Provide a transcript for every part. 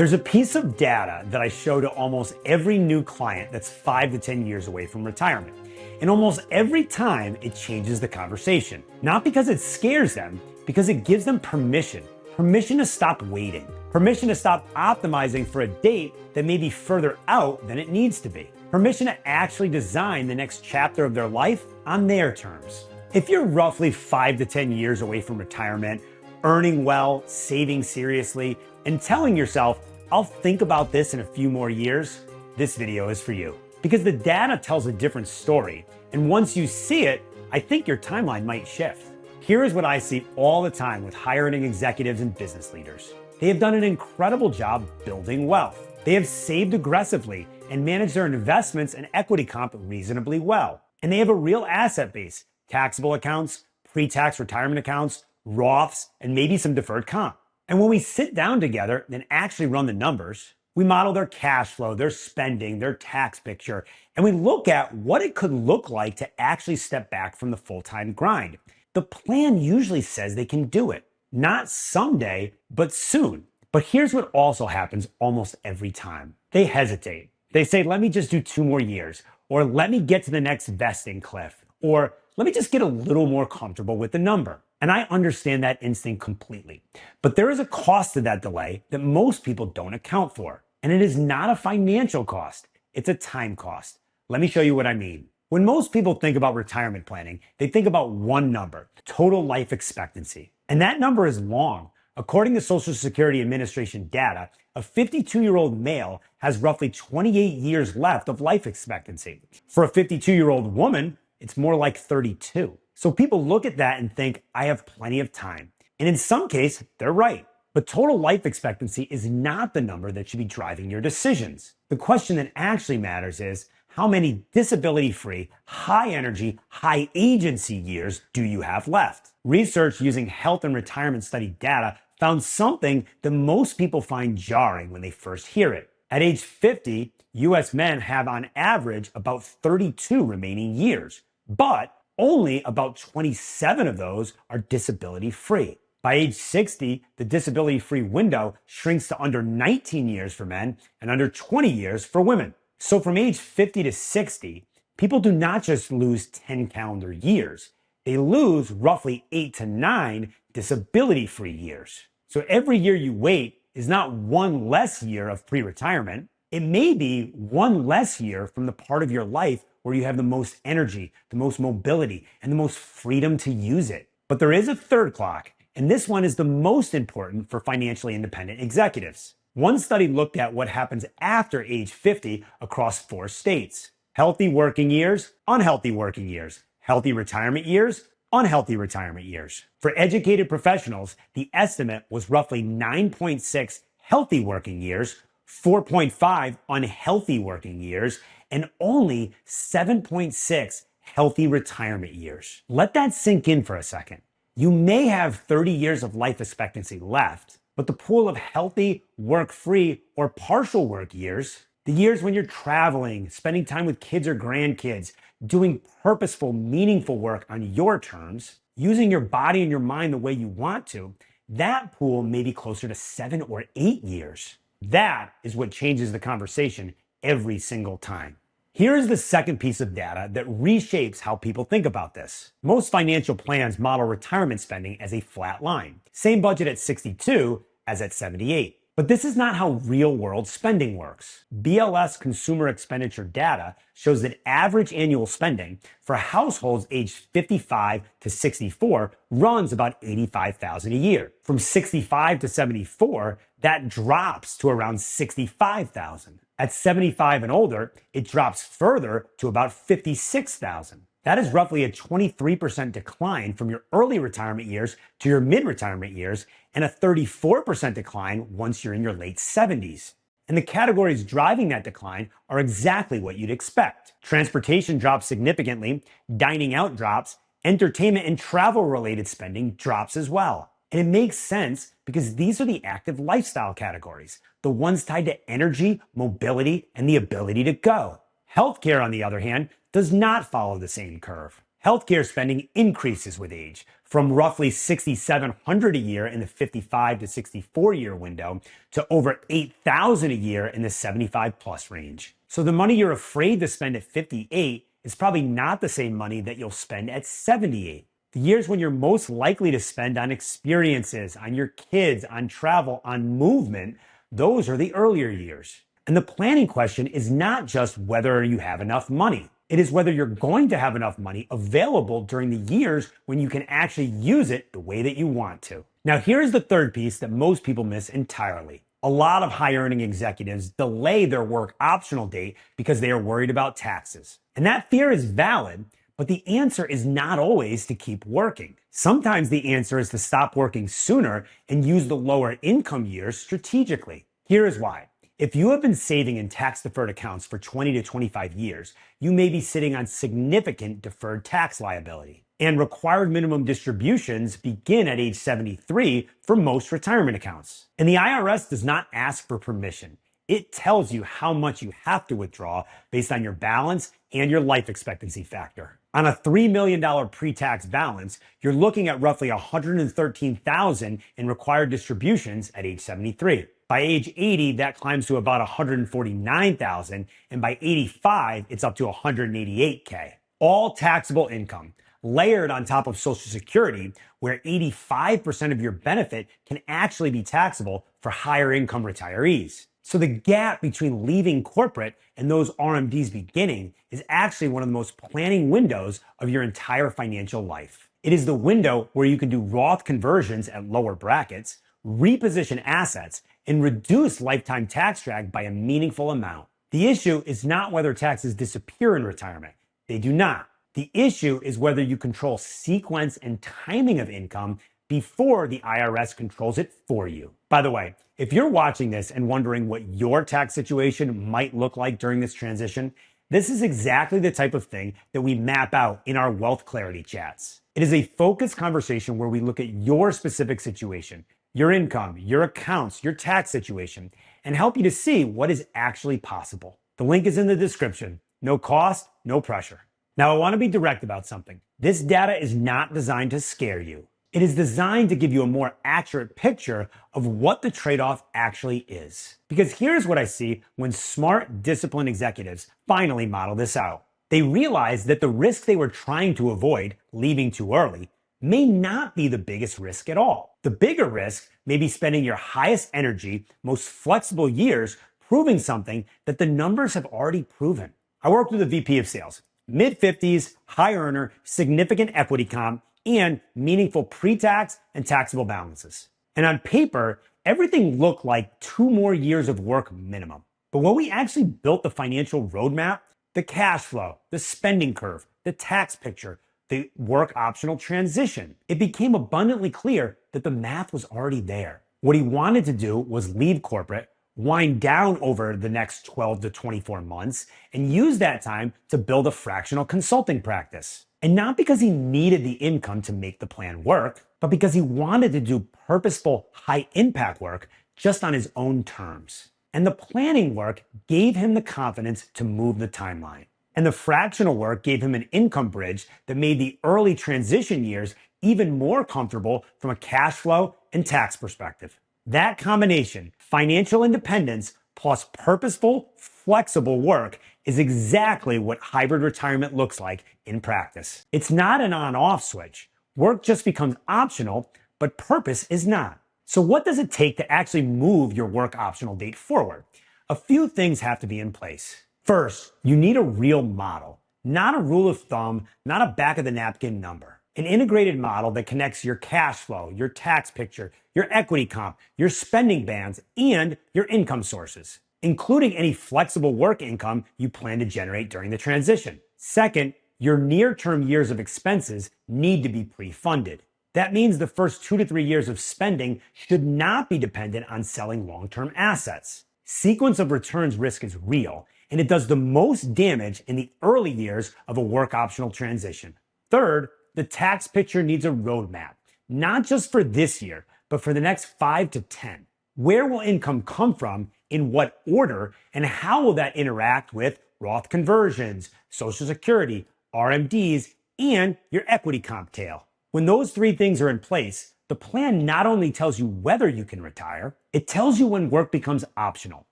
There's a piece of data that I show to almost every new client that's 5 to 10 years away from retirement. And almost every time it changes the conversation. Not because it scares them, because it gives them permission. Permission to stop waiting. Permission to stop optimizing for a date that may be further out than it needs to be. Permission to actually design the next chapter of their life on their terms. If you're roughly 5 to 10 years away from retirement, earning well, saving seriously, and telling yourself, I'll think about this in a few more years, this video is for you. Because the data tells a different story, and once you see it, I think your timeline might shift. Here is what I see all the time with higher earning executives and business leaders. They have done an incredible job building wealth. They have saved aggressively and managed their investments and equity comp reasonably well. And they have a real asset base, taxable accounts, pre-tax retirement accounts, Roths, and maybe some deferred comp. And when we sit down together and actually run the numbers, we model their cash flow, their spending, their tax picture, and we look at what it could look like to actually step back from the full-time grind. The plan usually says they can do it. Not someday, but soon. But here's what also happens almost every time. They hesitate. They say, let me just do 2 more years, or let me get to the next vesting cliff, or let me just get a little more comfortable with the number. And I understand that instinct completely. But there is a cost to that delay that most people don't account for. And it is not a financial cost. It's a time cost. Let me show you what I mean. When most people think about retirement planning, they think about one number, total life expectancy. And that number is long. According to Social Security Administration data, a 52-year-old male has roughly 28 years left of life expectancy. For a 52-year-old woman, it's more like 32. So people look at that and think, I have plenty of time. And in some case, they're right. But total life expectancy is not the number that should be driving your decisions. The question that actually matters is, how many disability-free, high-energy, high-agency years do you have left? Research using health and retirement study data found something that most people find jarring when they first hear it. At age 50, US men have on average about 32 remaining years, but only about 27 of those are disability-free. By age 60, the disability-free window shrinks to under 19 years for men and under 20 years for women. So from age 50 to 60, people do not just lose 10 calendar years. They lose roughly 8 to 9 disability-free years. So every year you wait is not one less year of pre-retirement. It may be one less year from the part of your life where you have the most energy, the most mobility, and the most freedom to use it. But there is a third clock, and this one is the most important for financially independent executives. One study looked at what happens after age 50 across 4 states. Healthy working years, unhealthy working years, healthy retirement years, unhealthy retirement years. For educated professionals, the estimate was roughly 9.6 healthy working years, 4.5 unhealthy working years, and only 7.6 healthy retirement years. Let that sink in for a second. You may have 30 years of life expectancy left, but the pool of healthy, work-free, or partial work years, the years when you're traveling, spending time with kids or grandkids, doing purposeful, meaningful work on your terms, using your body and your mind the way you want to, that pool may be closer to 7 or 8 years. That is what changes the conversation every single time. Here is the second piece of data that reshapes how people think about this. Most financial plans model retirement spending as a flat line. Same budget at 62 as at 78. But this is not how real-world spending works. BLS consumer expenditure data shows that average annual spending for households aged 55 to 64 runs about $85,000 a year. From 65 to 74, that drops to around $65,000. At 75 and older, it drops further to about $56,000. That is roughly a 23% decline from your early retirement years to your mid-retirement years, and a 34% decline once you're in your late 70s. And the categories driving that decline are exactly what you'd expect. Transportation drops significantly, dining out drops, entertainment and travel-related spending drops as well. And it makes sense because these are the active lifestyle categories, the ones tied to energy, mobility, and the ability to go. Healthcare, on the other hand, does not follow the same curve. Healthcare spending increases with age from roughly $6,700 a year in the 55 to 64 year window to over $8,000 a year in the 75 plus range. So the money you're afraid to spend at 58 is probably not the same money that you'll spend at 78. The years when you're most likely to spend on experiences, on your kids, on travel, on movement, those are the earlier years. And the planning question is not just whether you have enough money. It is whether you're going to have enough money available during the years when you can actually use it the way that you want to. Now, here's the third piece that most people miss entirely. A lot of high earning executives delay their work optional date because they are worried about taxes. And that fear is valid, but the answer is not always to keep working. Sometimes the answer is to stop working sooner and use the lower income years strategically. Here is why. If you have been saving in tax-deferred accounts for 20 to 25 years, you may be sitting on significant deferred tax liability. And required minimum distributions begin at age 73 for most retirement accounts. And the IRS does not ask for permission. It tells you how much you have to withdraw based on your balance and your life expectancy factor. On a $3 million pre-tax balance, you're looking at roughly $113,000 in required distributions at age 73. By age 80, that climbs to about $149,000, and by 85, it's up to $188K. All taxable income, layered on top of Social Security, where 85% of your benefit can actually be taxable for higher income retirees. So the gap between leaving corporate and those RMDs beginning is actually one of the most planning windows of your entire financial life. It is the window where you can do Roth conversions at lower brackets, reposition assets, and reduce lifetime tax drag by a meaningful amount. The issue is not whether taxes disappear in retirement. They do not. The issue is whether you control sequence and timing of income before the IRS controls it for you. By the way, if you're watching this and wondering what your tax situation might look like during this transition, this is exactly the type of thing that we map out in our Wealth Clarity chats. It is a focused conversation where we look at your specific situation, your income, your accounts, your tax situation, and help you to see what is actually possible. The link is in the description. No cost, no pressure. Now, I want to be direct about something. This data is not designed to scare you. It is designed to give you a more accurate picture of what the trade-off actually is. Because here's what I see when smart, disciplined executives finally model this out. They realize that the risk they were trying to avoid, leaving too early, may not be the biggest risk at all. The bigger risk may be spending your highest energy, most flexible years proving something that the numbers have already proven. I worked with a VP of sales, mid-50s, high earner, significant equity comp, and meaningful pre-tax and taxable balances. And on paper, everything looked like 2 more years of work minimum. But when we actually built the financial roadmap, the cash flow, the spending curve, the tax picture, the work optional transition, it became abundantly clear that the math was already there. What he wanted to do was leave corporate, wind down over the next 12 to 24 months, and use that time to build a fractional consulting practice. And not because he needed the income to make the plan work, but because he wanted to do purposeful, high impact work just on his own terms. And the planning work gave him the confidence to move the timeline. And the fractional work gave him an income bridge that made the early transition years even more comfortable from a cash flow and tax perspective. That combination, financial independence plus purposeful, flexible work, is exactly what hybrid retirement looks like in practice. It's not an on-off switch. Work just becomes optional, but purpose is not. So what does it take to actually move your work optional date forward? A few things have to be in place. First, you need a real model, not a rule of thumb, not a back of the napkin number. An integrated model that connects your cash flow, your tax picture, your equity comp, your spending bands, and your income sources, including any flexible work income you plan to generate during the transition. Second, your near-term years of expenses need to be pre-funded. That means the first 2 to 3 years of spending should not be dependent on selling long-term assets. Sequence of returns risk is real, and it does the most damage in the early years of a work optional transition. Third, the tax picture needs a roadmap, not just for this year, but for the next 5 to 10. Where will income come from, in what order, and how will that interact with Roth conversions, Social Security, RMDs, and your equity comp tail. When those three things are in place, the plan not only tells you whether you can retire, it tells you when work becomes optional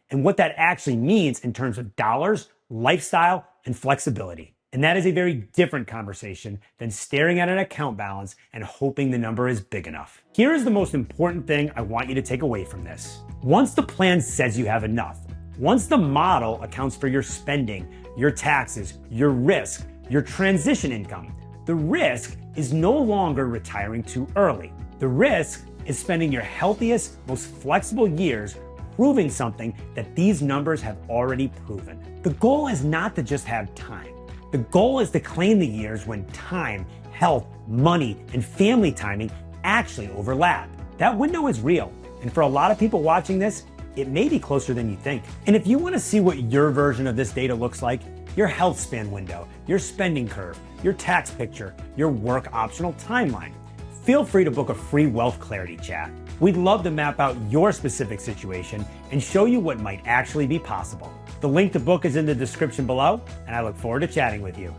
and what that actually means in terms of dollars, lifestyle, and flexibility. And that is a very different conversation than staring at an account balance and hoping the number is big enough. Here is the most important thing I want you to take away from this. Once the plan says you have enough, once the model accounts for your spending, your taxes, your risk, your transition income, the risk is no longer retiring too early. The risk is spending your healthiest, most flexible years proving something that these numbers have already proven. The goal is not to just have time. The goal is to claim the years when time, health, money, and family timing actually overlap. That window is real, and for a lot of people watching this, it may be closer than you think. And if you want to see what your version of this data looks like, your health span window, your spending curve, your tax picture, your work optional timeline, feel free to book a free wealth clarity chat. We'd love to map out your specific situation and show you what might actually be possible. The link to book is in the description below, and I look forward to chatting with you.